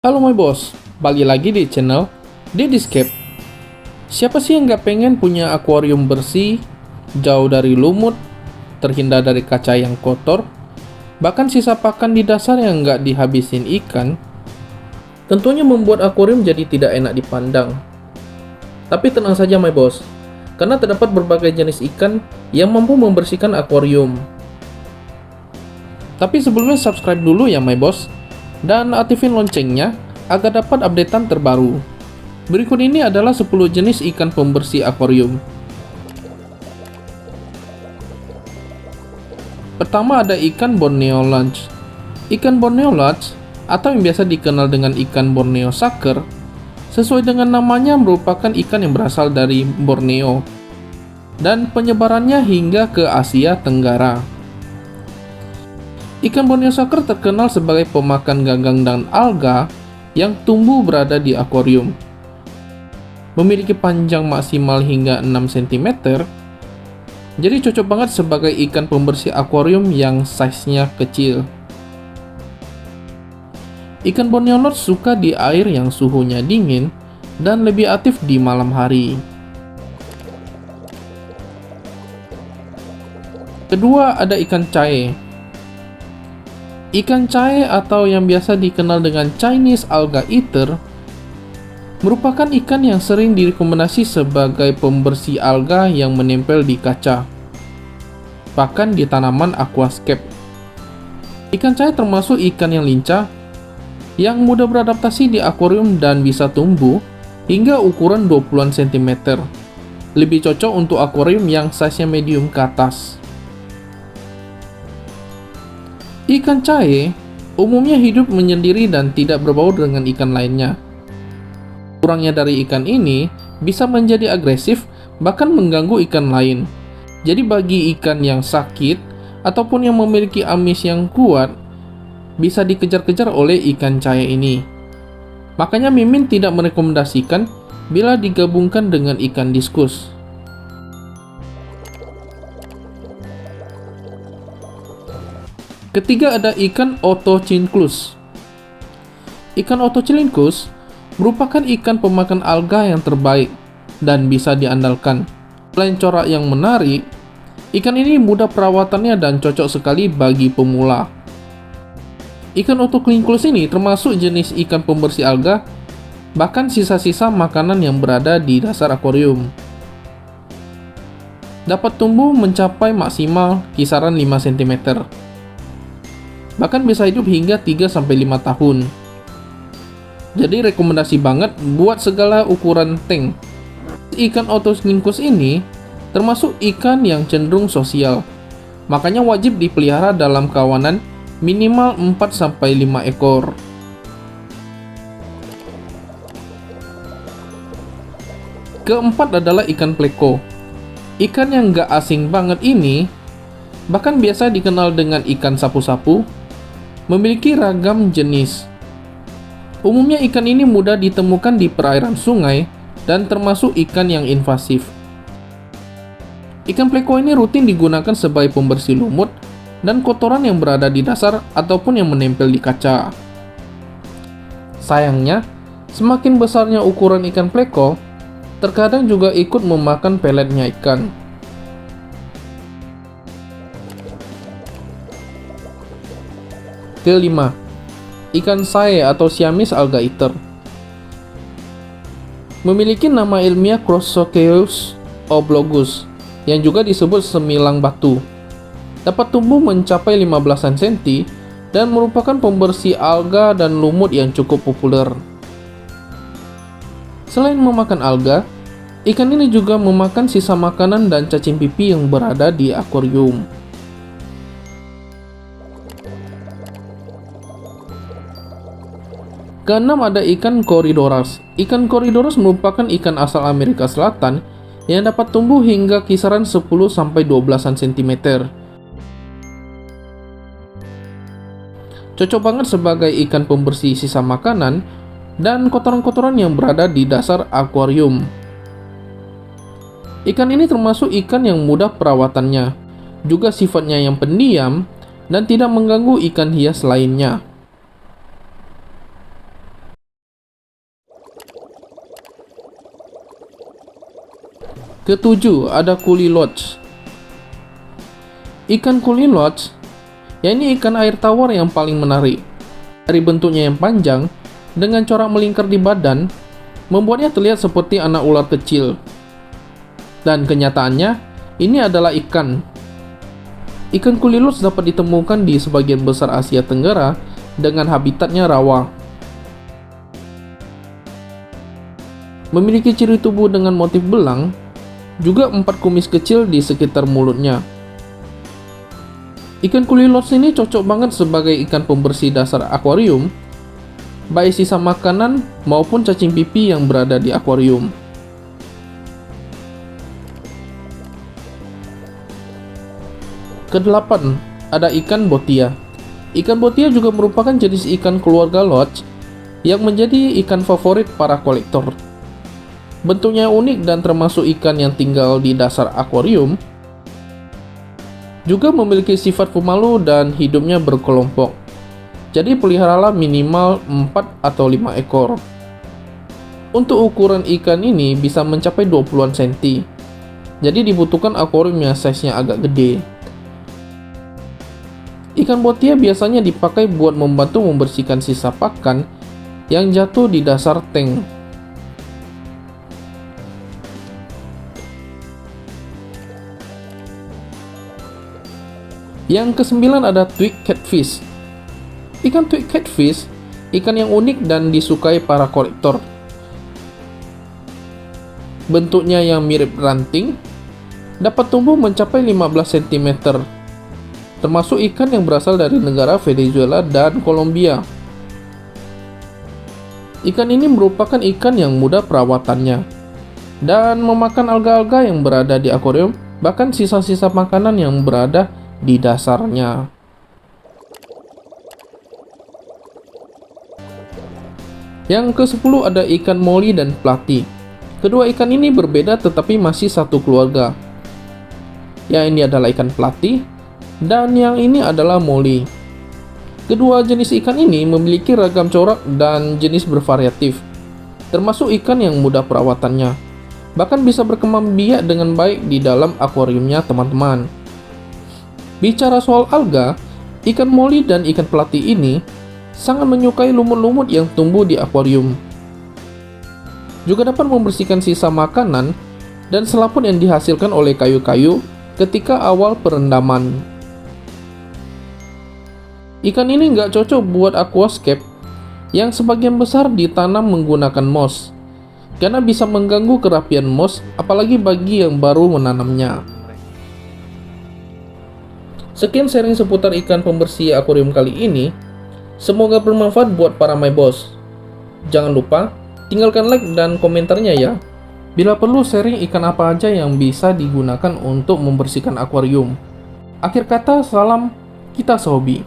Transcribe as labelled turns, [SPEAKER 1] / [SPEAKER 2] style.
[SPEAKER 1] Halo my boss, balik lagi di channel Didiscape. Siapa sih yang nggak pengen punya akuarium bersih, jauh dari lumut, terhindar dari kaca yang kotor, bahkan sisa pakan di dasar yang nggak dihabisin ikan? Tentunya membuat akuarium jadi tidak enak dipandang. Tapi tenang saja my boss, karena terdapat berbagai jenis ikan yang mampu membersihkan akuarium. Tapi sebelumnya subscribe dulu ya my boss, dan aktifin loncengnya agar dapat updatean terbaru. Berikut ini adalah 10 jenis ikan pembersih akuarium. Pertama ada ikan Borneo Lunch. Ikan Borneo Lunch, atau yang biasa dikenal dengan ikan Borneo Sucker, sesuai dengan namanya merupakan ikan yang berasal dari Borneo, dan penyebarannya hingga ke Asia Tenggara. Ikan Borneo Sucker terkenal sebagai pemakan ganggang dan alga yang tumbuh berada di akuarium. Memiliki panjang maksimal hingga 6 cm, jadi cocok banget sebagai ikan pembersih akuarium yang size-nya kecil. Ikan Borneo Lunch suka di air yang suhunya dingin dan lebih aktif di malam hari. Kedua ada ikan cae. Ikan cae atau yang biasa dikenal dengan Chinese Alga Eater merupakan ikan yang sering direkomendasi sebagai pembersih alga yang menempel di kaca, bahkan di tanaman aquascape. Ikan cae termasuk ikan yang lincah, yang mudah beradaptasi di akuarium dan bisa tumbuh hingga ukuran 20-an cm. Lebih cocok untuk akuarium yang size-nya medium ke atas. Ikan cae umumnya hidup menyendiri dan tidak berbaur dengan ikan lainnya. Kurangnya dari ikan ini bisa menjadi agresif, bahkan mengganggu ikan lain. Jadi bagi ikan yang sakit ataupun yang memiliki amis yang kuat, bisa dikejar-kejar oleh ikan cae ini. Makanya Mimin tidak merekomendasikan bila digabungkan dengan ikan diskus. Ketiga ada ikan Otocinclus. Ikan Otocinclus merupakan ikan pemakan alga yang terbaik dan bisa diandalkan. Selain corak yang menarik, ikan ini mudah perawatannya dan cocok sekali bagi pemula. Ikan Otocinclus ini termasuk jenis ikan pembersih alga, bahkan sisa-sisa makanan yang berada di dasar akuarium. Dapat tumbuh mencapai maksimal kisaran 5 cm. Bahkan bisa hidup hingga 3-5 tahun. Jadi rekomendasi banget buat segala ukuran tank. Ikan Otocinclus ini termasuk ikan yang cenderung sosial, makanya wajib dipelihara dalam kawanan minimal 4-5 ekor. Keempat adalah ikan pleko. Ikan yang gak asing banget ini, bahkan biasa dikenal dengan ikan sapu-sapu, memiliki ragam jenis. Umumnya ikan ini mudah ditemukan di perairan sungai dan termasuk ikan yang invasif. Ikan pleko ini rutin digunakan sebagai pembersih lumut dan kotoran yang berada di dasar ataupun yang menempel di kaca. Sayangnya, semakin besarnya ukuran ikan pleko, terkadang juga ikut memakan peletnya ikan. Kelima, ikan sae atau Siamese Alga Eater. Memiliki nama ilmiah Crossosceus oblogus, yang juga disebut semilang batu. Dapat tumbuh mencapai 15-an cm dan merupakan pembersih alga dan lumut yang cukup populer. Selain memakan alga, ikan ini juga memakan sisa makanan dan cacing pipi yang berada di akuarium. Keenam ada ikan Corydoras. Ikan Corydoras merupakan ikan asal Amerika Selatan yang dapat tumbuh hingga kisaran 10-12 cm. Cocok banget sebagai ikan pembersih sisa makanan dan kotoran-kotoran yang berada di dasar akuarium. Ikan ini termasuk ikan yang mudah perawatannya, juga sifatnya yang pendiam dan tidak mengganggu ikan hias lainnya. Ketujuh, ada Kuliloch. Ikan Kuliloch, ya ini ikan air tawar yang paling menarik. Dari bentuknya yang panjang, dengan corak melingkar di badan, membuatnya terlihat seperti anak ular kecil. Dan kenyataannya, ini adalah ikan. Ikan Kuliloch dapat ditemukan di sebagian besar Asia Tenggara dengan habitatnya rawa. Memiliki ciri tubuh dengan motif belang, juga 4 kumis kecil di sekitar mulutnya. Ikan Kuliloch ini cocok banget sebagai ikan pembersih dasar akuarium, baik sisa makanan maupun cacing pipi yang berada di akuarium. Kedelapan, ada ikan botia. Ikan botia juga merupakan jenis ikan keluarga loch yang menjadi ikan favorit para kolektor. Bentuknya unik dan termasuk ikan yang tinggal di dasar akuarium. Juga memiliki sifat pemalu dan hidupnya berkelompok. Jadi peliharalah minimal 4 atau 5 ekor. Untuk ukuran ikan ini bisa mencapai 20-an cm. Jadi dibutuhkan akuarium yang size-nya agak gede. Ikan botia biasanya dipakai buat membantu membersihkan sisa pakan yang jatuh di dasar tank. Yang kesembilan ada twig catfish. Ikan twig catfish, ikan yang unik dan disukai para kolektor. Bentuknya yang mirip ranting, dapat tumbuh mencapai 15 cm. Termasuk ikan yang berasal dari negara Venezuela dan Kolombia. Ikan ini merupakan ikan yang mudah perawatannya dan memakan alga-alga yang berada di akuarium, bahkan sisa-sisa makanan yang berada di dasarnya. Yang ke-10 ada ikan moli dan platy. Kedua ikan ini berbeda tetapi masih satu keluarga. Yang ini adalah ikan platy dan yang ini adalah moli. Kedua jenis ikan ini memiliki ragam corak dan jenis bervariatif, termasuk ikan yang mudah perawatannya, bahkan bisa berkembang biak dengan baik di dalam akuariumnya teman-teman. Bicara soal alga, ikan moli dan ikan platy ini sangat menyukai lumut-lumut yang tumbuh di akuarium. Juga dapat membersihkan sisa makanan dan selaput yang dihasilkan oleh kayu-kayu ketika awal perendaman. Ikan ini nggak cocok buat aquascape yang sebagian besar ditanam menggunakan moss, karena bisa mengganggu kerapian moss, apalagi bagi yang baru menanamnya. Sekian sharing seputar ikan pembersih akuarium kali ini. Semoga bermanfaat buat para my boss. Jangan lupa tinggalkan like dan komentarnya ya. Bila perlu sharing ikan apa aja yang bisa digunakan untuk membersihkan akuarium. Akhir kata, salam kita sehobi.